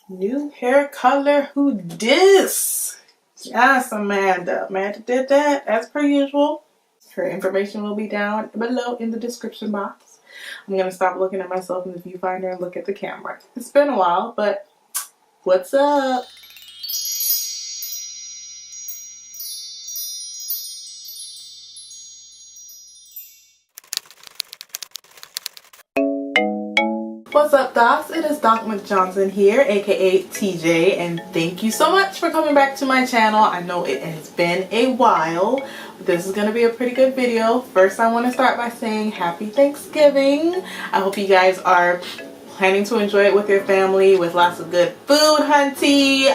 New hair color, who dis? Yes, Amanda. Amanda did that as per usual. Her information will be down below in the description box. I'm going to stop looking at myself in the viewfinder and look at the camera. It's been a while, but what's up? What's up, docs? It is Doc McJohnson here, aka TJ, and thank you so much for coming back to my channel. I know it has been a while, but this is going to be a pretty good video. First, I want to start by saying Happy Thanksgiving. I hope you guys are planning to enjoy it with your family with lots of good food, hunty.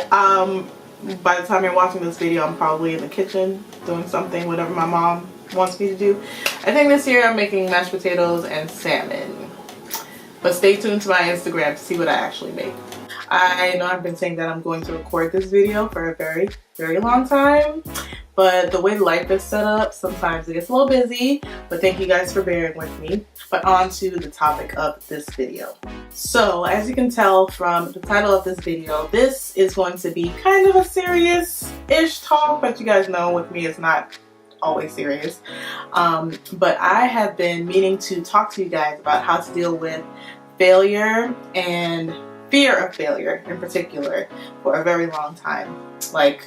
By the time you're watching this video, I'm probably in the kitchen doing something, whatever my mom wants me to do. I think this year I'm making mashed potatoes and salmon. But stay tuned to my Instagram to see what I actually make. I know I've been saying that I'm going to record this video for a very, very long time. But the way life is set up, sometimes it gets a little busy. But thank you guys for bearing with me. But on to the topic of this video. So as you can tell from the title of this video, this is going to be kind of a serious-ish talk. But you guys know with me it's not always serious. But I have been meaning to talk to you guys about how to deal with failure and fear of failure in particular for a very long time, like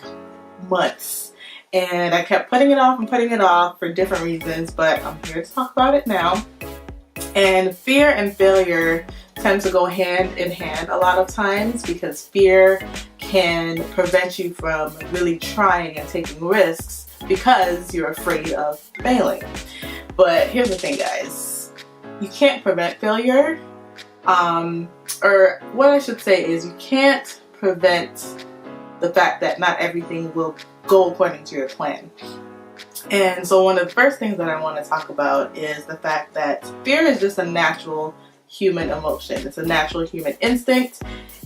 months. And I kept putting it off and putting it off for different reasons, but I'm here to talk about it now. And fear and failure tend to go hand in hand a lot of times because fear can prevent you from really trying and taking risks because you're afraid of failing. But here's the thing, guys. You can't prevent failure. Or what I should say is you can't prevent the fact that not everything will go according to your plan. And so one of the first things that I want to talk about is the fact that fear is just a natural human emotion. It's a natural human instinct.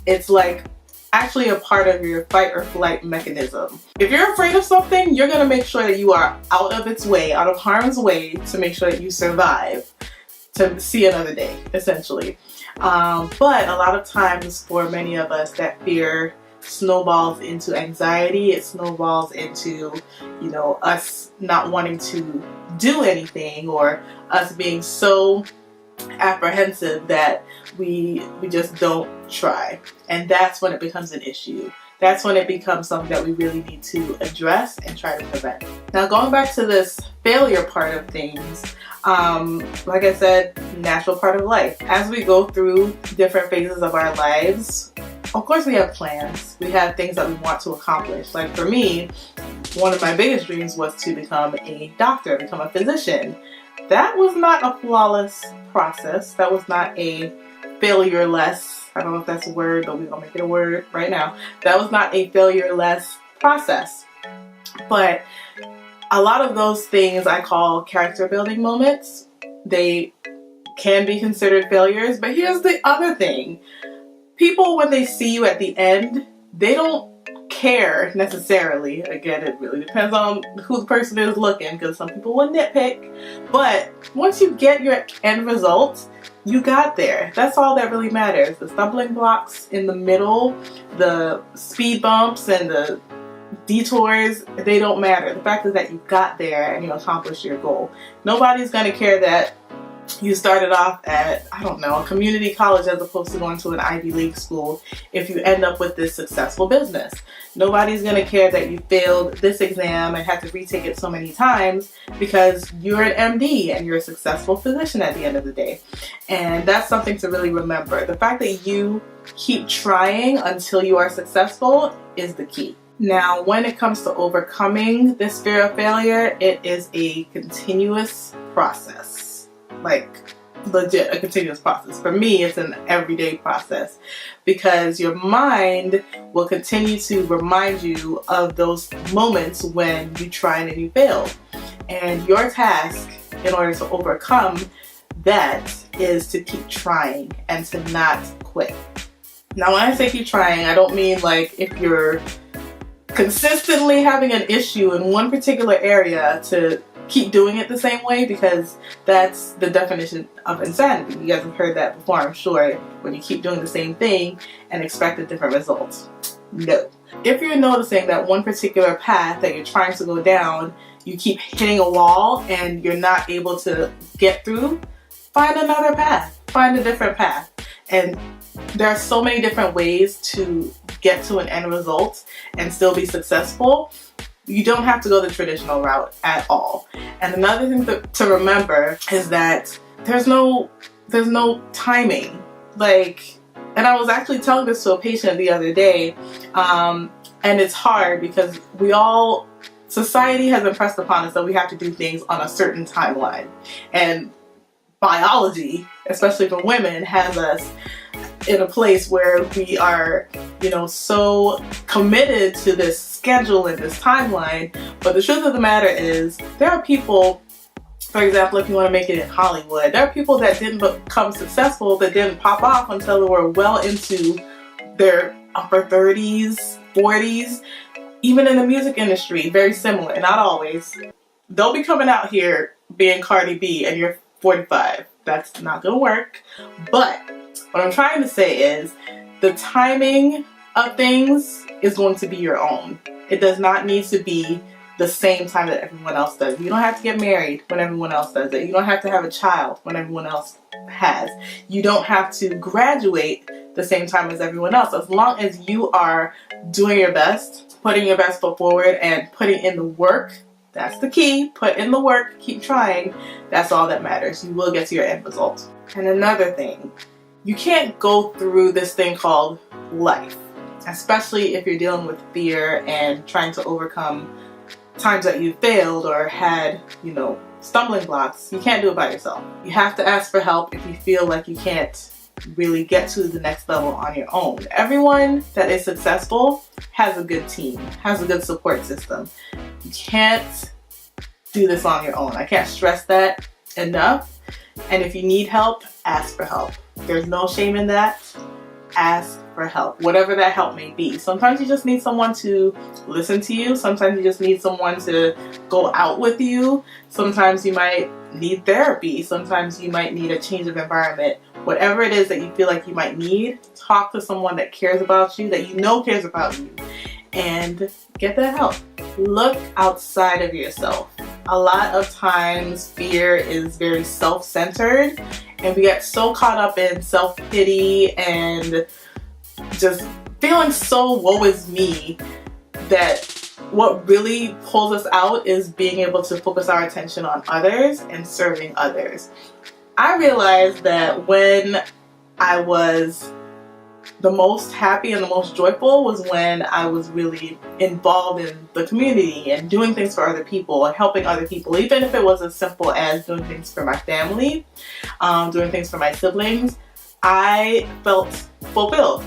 It's like actually a part of your fight or flight mechanism. If you're afraid of something, you're going to make sure that you are out of its way, out of harm's way, to make sure that you survive to see another day, essentially. But a lot of times for many of us, that fear snowballs into anxiety. It snowballs into, you know, us not wanting to do anything, or us being so apprehensive that we just don't try. And that's when it becomes an issue. That's when it becomes something that we really need to address and try to prevent. Now, going back to this failure part of things, like I said, natural part of life. As we go through different phases of our lives, of course we have plans. We have things that we want to accomplish. Like for me, one of my biggest dreams was to become a doctor, become a physician. That was not a flawless process. That was not a failure-less, I don't know if that's a word, but we're gonna make it a word right now. That was not a failure-less process. But a lot of those things I call character building moments. They can be considered failures, but here's the other thing. People, when they see you at the end, they don't care necessarily. Again, it really depends on who the person is looking, because some people will nitpick. But once you get your end result, you got there. That's all that really matters. The stumbling blocks in the middle, the speed bumps and the detours, they don't matter. The fact is that you got there and you accomplished your goal. Nobody's going to care that you started off at, I don't know, a community college as opposed to going to an Ivy League school if you end up with this successful business. Nobody's going to care that you failed this exam and had to retake it so many times because you're an MD and you're a successful physician at the end of the day. And that's something to really remember. The fact that you keep trying until you are successful is the key. Now, when it comes to overcoming this fear of failure, it is a continuous process. Like legit a continuous process. For me, it's an everyday process because your mind will continue to remind you of those moments when you tried and you failed. And your task in order to overcome that is to keep trying and to not quit. Now, when I say keep trying, I don't mean like if you're consistently having an issue in one particular area to keep doing it the same way, because that's the definition of insanity. You guys have heard that before, I'm sure, when you keep doing the same thing and expect a different result. No. If you're noticing that one particular path that you're trying to go down, you keep hitting a wall and you're not able to get through, find another path. Find a different path. And there are so many different ways to get to an end result and still be successful. You don't have to go the traditional route at all. And another thing to remember is that there's no timing. Like, and I was actually telling this to a patient the other day, and it's hard because society has impressed upon us that we have to do things on a certain timeline. And biology, especially for women, has us in a place where we are, so committed to this schedule and this timeline. But the truth of the matter is, there are people, for example, if you want to make it in Hollywood, there are people that didn't become successful, that didn't pop off until they were well into their upper 30s, 40s, even in the music industry, very similar, not always. They'll be coming out here being Cardi B and you're 45. That's not gonna work. But what I'm trying to say is the timing of things is going to be your own. It does not need to be the same time that everyone else does. You don't have to get married when everyone else does it. You don't have to have a child when everyone else has. You don't have to graduate the same time as everyone else. As long as you are doing your best, putting your best foot forward, and putting in the work. That's the key. Put in the work, keep trying. That's all that matters. You will get to your end result. And another thing, you can't go through this thing called life, especially if you're dealing with fear and trying to overcome times that you failed or had, stumbling blocks. You can't do it by yourself. You have to ask for help if you feel like you can't really get to the next level on your own. Everyone that is successful has a good team, has a good support system. You can't do this on your own. I can't stress that enough. And if you need help, ask for help. There's no shame in that. Ask for help, whatever that help may be. Sometimes you just need someone to listen to you. Sometimes you just need someone to go out with you. Sometimes you might need therapy. Sometimes you might need a change of environment. Whatever it is that you feel like you might need, talk to someone that cares about you, that you know cares about you, and get that help. Look outside of yourself. A lot of times fear is very self-centered, and we get so caught up in self-pity and just feeling so woe is me that what really pulls us out is being able to focus our attention on others and serving others. I realized that when I was the most happy and the most joyful was when I was really involved in the community and doing things for other people and helping other people, even if it was as simple as doing things for my family, doing things for my siblings. I felt fulfilled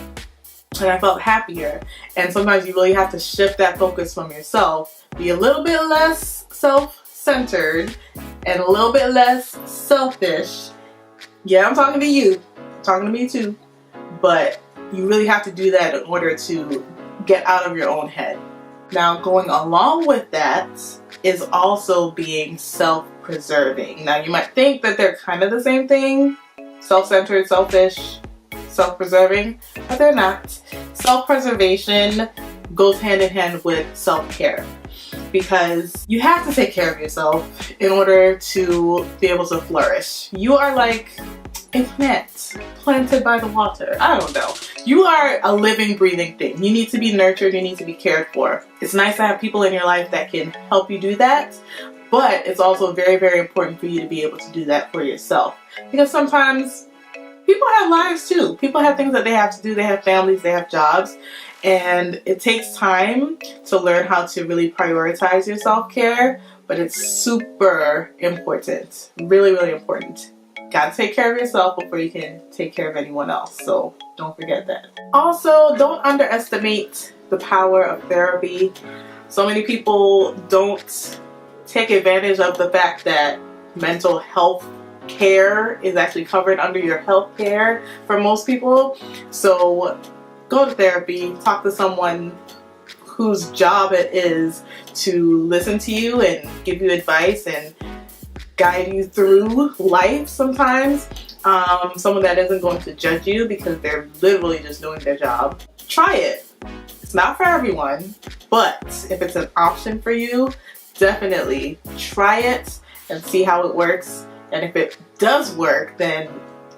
and I felt happier. And sometimes you really have to shift that focus from yourself, be a little bit less self-centered and a little bit less selfish. Yeah, I'm talking to you. I'm talking to me too. But you really have to do that in order to get out of your own head. Now, going along with that is also being self-preserving. Now, you might think that they're kind of the same thing. Self-centered, selfish, self-preserving, but they're not. Self-preservation goes hand in hand with self-care, because you have to take care of yourself in order to be able to flourish. You are like a plant planted by the water. I don't know. You are a living, breathing thing. You need to be nurtured. You need to be cared for. It's nice to have people in your life that can help you do that, but it's also very, very important for you to be able to do that for yourself, because sometimes people have lives too. People have things that they have to do. They have families, they have jobs, and it takes time to learn how to really prioritize your self-care, but it's super important. Really, really important. Gotta take care of yourself before you can take care of anyone else, so don't forget that. Also, don't underestimate the power of therapy. So many people don't take advantage of the fact that mental health care is actually covered under your health care for most people. So go to therapy, talk to someone whose job it is to listen to you and give you advice and guide you through life sometimes. Someone that isn't going to judge you because they're literally just doing their job. Try it. It's not for everyone, but if it's an option for you, definitely try it and see how it works. And if it does work, then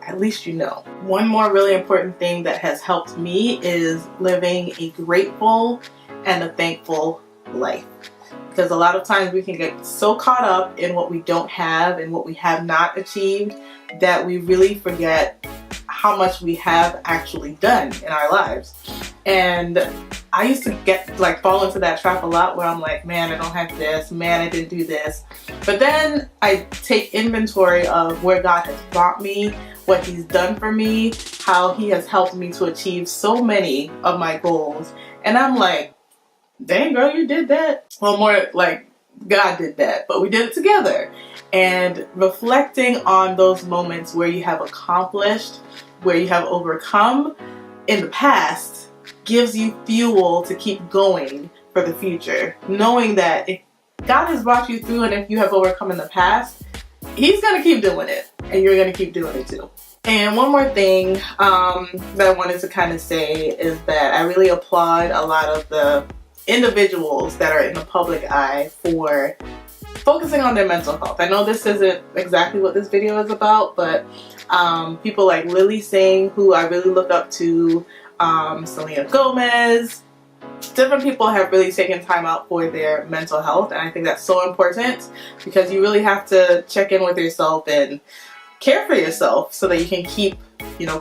at least you know. One more really important thing that has helped me is living a grateful and a thankful life. Because a lot of times we can get so caught up in what we don't have and what we have not achieved that we really forget how much we have actually done in our lives. And I used to fall into that trap a lot where I'm like, man, I don't have this, man, I didn't do this. But then I take inventory of where God has brought me, what He's done for me, how He has helped me to achieve so many of my goals. And I'm like, dang girl, you did that. Well, more like God did that, but we did it together. And reflecting on those moments where you have accomplished, where you have overcome in the past gives you fuel to keep going for the future. Knowing that if God has brought you through and if you have overcome in the past, He's going to keep doing it and you're going to keep doing it too. And one more thing that I wanted to kind of say is that I really applaud a lot of the individuals that are in the public eye for focusing on their mental health. I know this isn't exactly what this video is about, but people like Lilly Singh, who I really look up to, Selena Gomez, different people have really taken time out for their mental health, and I think that's so important because you really have to check in with yourself and care for yourself so that you can keep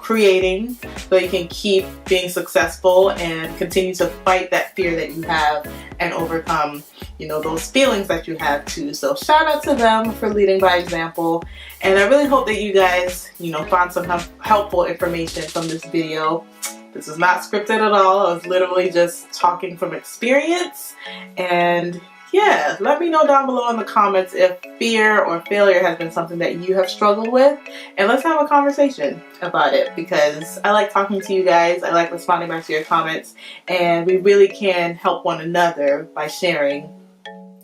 creating, so you can keep being successful and continue to fight that fear that you have and overcome, those feelings that you have too. So shout out to them for leading by example. And I really hope that you guys, found some helpful information from this video. This is not scripted at all. I was literally just talking from experience. And yeah, let me know down below in the comments if fear or failure has been something that you have struggled with, and let's have a conversation about it because I like talking to you guys. I like responding back to your comments, and we really can help one another by sharing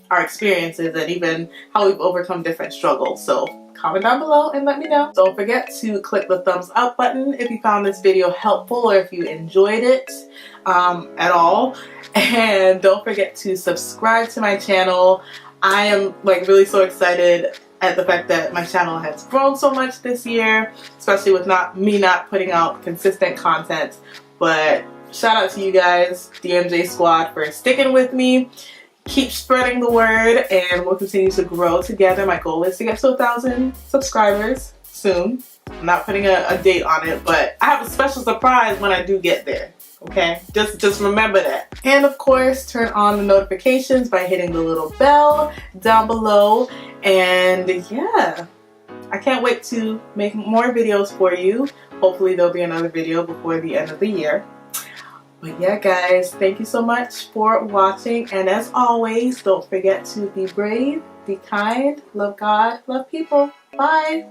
our experiences and even how we've overcome different struggles. So comment down below and let me know. Don't forget to click the thumbs up button if you found this video helpful or if you enjoyed it at all. And don't forget to subscribe to my channel. I am really so excited at the fact that my channel has grown so much this year, especially with me not putting out consistent content. But shout out to you guys, DMJ Squad, for sticking with me. Keep spreading the word and we'll continue to grow together. My goal is to get to 1,000 subscribers soon. I'm not putting a date on it, but I have a special surprise when I do get there. Okay, just remember that. And of course, turn on the notifications by hitting the little bell down below. And yeah, I can't wait to make more videos for you. Hopefully there'll be another video before the end of the year. But yeah guys, thank you so much for watching. And as always, don't forget to be brave, be kind, love God, love people. Bye.